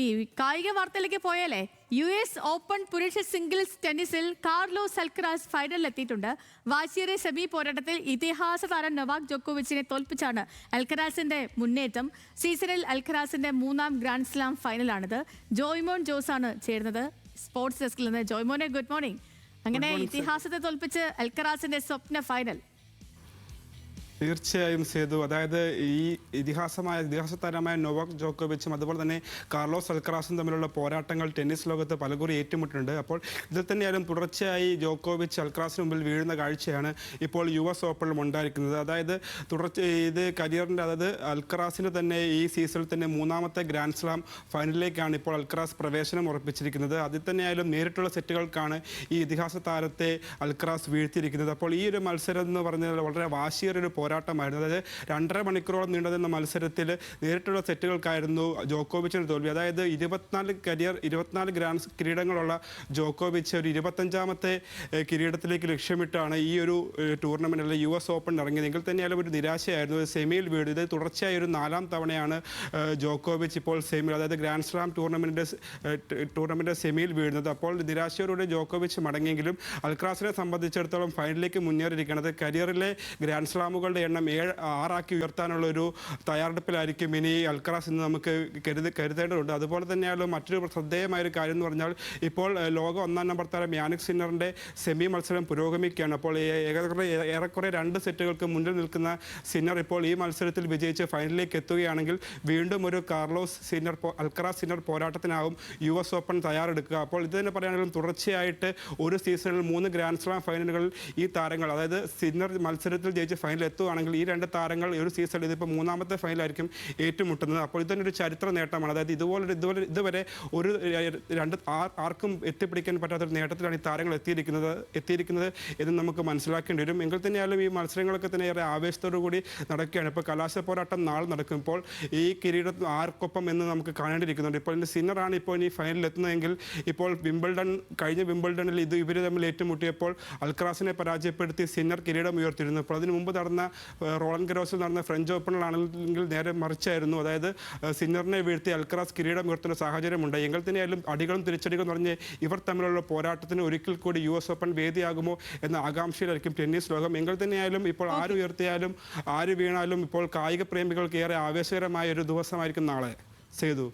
ഈ കായിക വാർത്തയിലേക്ക് പോയാലേ US ഓപ്പൺ പുരുഷ സിംഗിൾസ് ടെന്നീസിൽ കാർലോസ് അൽക്കറാസ് ഫൈനലിൽ എത്തിയിട്ടുണ്ട്. വാശിയേറിയ സെമി പോരാട്ടത്തിൽ ഇതിഹാസ താരം നൊവാക് ജോക്കോവിച്ചിനെ തോൽപ്പിച്ചാണ് അൽക്കറാസിന്റെ മുന്നേറ്റം. സീസണിൽ അൽക്കറാസിന്റെ 3ാം ഗ്രാൻഡ് സ്ലാം ഫൈനലാണിത്. ജോയ്മോൻ ജോസ് ആണ് ചേരുന്നത് സ്പോർട്സ് ഡെസ്കിൽ നിന്ന്. ജോയ്മോനെ, ഗുഡ് മോർണിംഗ്. അങ്ങനെ ഇതിഹാസത്തെ തോൽപ്പിച്ച് അൽക്കറാസിന്റെ സ്വപ്ന ഫൈനൽ. തീർച്ചയായും സേതു, അതായത് ഈ ഇതിഹാസ താരമായ നൊവാക് ജോക്കോവിച്ചും അതുപോലെ തന്നെ കാർലോസ് അൽക്കറാസും തമ്മിലുള്ള പോരാട്ടങ്ങൾ ടെന്നീസ് ലോകത്ത് പലകുറി ഏറ്റുമുട്ടിട്ടുണ്ട്. അപ്പോൾ ഇതിൽ തന്നെയായാലും തുടർച്ചയായി ജോക്കോവിച്ച് അൽക്കറാസിന് മുമ്പിൽ വീഴുന്ന കാഴ്ചയാണ് ഇപ്പോൾ US ഓപ്പണിലും ഉണ്ടായിരിക്കുന്നത്. അതായത് ഇത് കരിയറിൻ്റെ, അതായത് അൽക്കറാസിന് തന്നെ ഈ സീസണിൽ തന്നെ 3ാമത്തെ ഗ്രാൻഡ് സ്ലാം ഫൈനലിലേക്കാണ് ഇപ്പോൾ അൽക്കറാസ് പ്രവേശനം ഉറപ്പിച്ചിരിക്കുന്നത്. അതിൽ തന്നെയായാലും നേരിട്ടുള്ള സെറ്റുകൾക്കാണ് ഈ ഇതിഹാസ താരത്തെ അൽക്കറാസ് വീഴ്ത്തിയിരിക്കുന്നത്. അപ്പോൾ ഈ ഒരു മത്സരം എന്ന് പറഞ്ഞാൽ വളരെ വാശിയേറിയൊരു പോരാട്ടമായിരുന്നു. അതായത് 2.5 മണിക്കൂറോളം നീണ്ടുനിന്ന മത്സരത്തിൽ നേരിട്ടുള്ള സെറ്റുകൾക്കായിരുന്നു ജോക്കോവിച്ചിന് തോൽവി. അതായത് 24 ഗ്രാൻഡ് കിരീടങ്ങളുള്ള ജോക്കോവിച്ച് ഒരു 25ാമത്തെ കിരീടത്തിലേക്ക് ലക്ഷ്യമിട്ടാണ് ഈ ഒരു ടൂർണമെൻറ്റിൽ US ഓപ്പൺ ഇറങ്ങിയത്. എങ്കിൽ തന്നെയാലും ഒരു നിരാശയായിരുന്നു. സെമിയിൽ വീഴും. ഇത് തുടർച്ചയായ ഒരു 4ാം തവണയാണ് ജോക്കോവിച്ച് ഇപ്പോൾ സെമിയിൽ, അതായത് ഗ്രാൻഡ് സ്ലാം ടൂർണമെൻറ്റ് സെമിയിൽ വീഴുന്നത്. അപ്പോൾ നിരാശയോടുകൂടി ജോക്കോവിച്ച് മടങ്ങിയെങ്കിലും അൽക്കറാസിനെ സംബന്ധിച്ചിടത്തോളം ഫൈനലിലേക്ക് മുന്നേറിയിരിക്കുന്നത് കരിയറിലെ ഗ്രാൻഡ് സ്ലാമുകളുടെ എണ്ണം 6 ഉയർത്താനുള്ള ഒരു തയ്യാറെടുപ്പിലായിരിക്കും ഇനി അൽക്കറാസ് എന്ന് നമുക്ക് കരുതേണ്ടതുണ്ട്. അതുപോലെ തന്നെയാണ് മറ്റൊരു ശ്രദ്ധേയമായൊരു കാര്യം എന്ന് പറഞ്ഞാൽ ഇപ്പോൾ ലോക 1ാം നമ്പർ താരം യാനിക് സിന്നറിൻ്റെ സെമി മത്സരം പുരോഗമിക്കുകയാണ്. അപ്പോൾ ഏറെക്കുറെ 2 സെറ്റുകൾക്ക് മുന്നിൽ നിൽക്കുന്ന സിന്നർ ഇപ്പോൾ ഈ മത്സരത്തിൽ വിജയിച്ച് ഫൈനലിലേക്ക് എത്തുകയാണെങ്കിൽ വീണ്ടും ഒരു അൽക്കറാസ് സിന്നർ പോരാട്ടത്തിനാവും US ഓപ്പൺ തയ്യാറെടുക്കുക. അപ്പോൾ ഇത് തന്നെ പറയുകയാണെങ്കിലും തുടർച്ചയായിട്ട് ഒരു സീസണിൽ 3 ഗ്രാൻഡ് സ്ലാം ഫൈനലുകളിൽ ഈ താരങ്ങൾ, അതായത് സിന്നർ മത്സരത്തിൽ ജയിച്ച് ഫൈനലിൽ എത്തുകയാണെങ്കിൽ ഈ 2 താരങ്ങൾ ഒരു സീസണിൽ ഇതിപ്പോൾ 3ാമത്തെ ഫൈനലായിരിക്കും ഏറ്റുമുട്ടുന്നത്. അപ്പോൾ ഇതൊരു ചരിത്ര നേട്ടമാണ്. അതായത് ഇതുവരെ ആർക്കും എത്തിപ്പിടിക്കാൻ പറ്റാത്തൊരു നേട്ടത്തിലാണ് ഈ താരങ്ങൾ എത്തിയിരിക്കുന്നത് എന്ന് നമുക്ക് മനസ്സിലാക്കേണ്ടി വരും. എങ്കിൽ തന്നെയാലും ഈ മത്സരങ്ങളൊക്കെ തന്നെ ഏറെ ആവേശത്തോടു കൂടി നടക്കുകയാണ്. ഇപ്പോൾ കലാശ പോരാട്ടം നാളെ നടക്കും. ഇപ്പോൾ ഈ കിരീടം ആർക്കൊപ്പം എന്ന് നമുക്ക് കാണേണ്ടിയിരിക്കുന്നുണ്ട്. ഇപ്പോൾ ഇതിൻ്റെ സിന്നറാണ് ഇപ്പോൾ ഈ ഫൈനലിൽ എത്തുന്നതെങ്കിൽ ഇപ്പോൾ കഴിഞ്ഞ വിംബിൾഡണിൽ ഇവർ തമ്മിൽ ഏറ്റുമുട്ടിയപ്പോൾ അൽക്കറാസിനെ പരാജയപ്പെടുത്തി സിന്നർ കിരീടം ഉയർത്തിയിരുന്നു. അപ്പോൾ അതിന് മുമ്പ് നടന്ന റോളൻ ഗരോസിൽ നടന്ന ഫ്രഞ്ച് ഓപ്പണിലാണെങ്കിൽ നേരെ മറിച്ചായിരുന്നു. അതായത് സിന്നറിനെ വീഴ്ത്തി അൽക്കറാസ് കിരീടം ഉയർത്തുന്ന സാഹചര്യമുണ്ട്. എങ്കിൽ തന്നെയായാലും അടികളും തിരിച്ചടികളും പറഞ്ഞ് ഇവർ തമ്മിലുള്ള പോരാട്ടത്തിന് ഒരിക്കൽ കൂടി US ഓപ്പൺ വേദിയാകുമോ എന്ന ആകാംക്ഷയിലായിരിക്കും ടെന്നീസ് ലോകം. എങ്കിൽ തന്നെയായാലും ഇപ്പോൾ ആര് ഉയർത്തിയാലും ആര് വീണാലും ഇപ്പോൾ കായിക പ്രേമികൾക്ക് ഏറെ ആവേശകരമായ ഒരു ദിവസമായിരിക്കും നാളെ. സേതു.